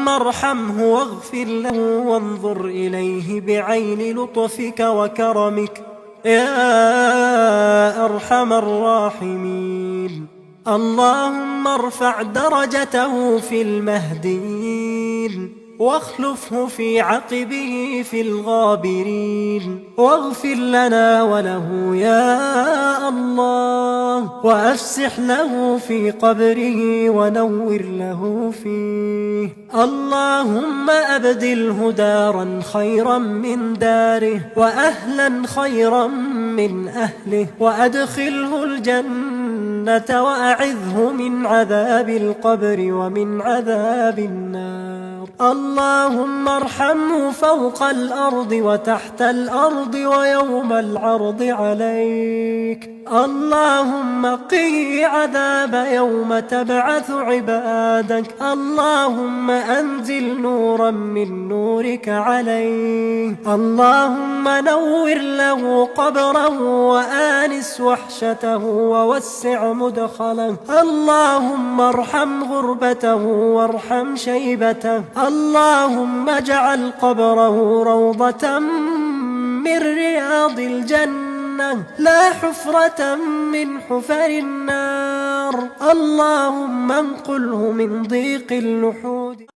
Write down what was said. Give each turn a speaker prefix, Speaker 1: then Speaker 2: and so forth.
Speaker 1: اللهم ارحمه واغفر له وانظر إليه بعين لطفك وكرمك يا أرحم الراحمين. اللهم ارفع درجته في المهديين واخلفه في عقبه في الغابرين، واغفر لنا وله يا الله، وأفسح له في قبره ونور له فيه. اللهم أبدله دارا خيرا من داره وأهلا خيرا من أهله، وأدخله الجنة وأعذه من عذاب القبر ومن عذاب النار. اللهم ارحمه فوق الأرض وتحت الأرض ويوم العرض عليك. اللهم قه عذاب يوم تبعث عبادك. اللهم أنزل نورا من نورك عليه. اللهم نور له قبره وآنس وحشته ووسع مدخله. اللهم ارحم غربته وارحم شيبته. اللهم اجعل قبره روضة من رياض الجنة لا حفرة من حفر النار. اللهم انقله من ضيق اللحود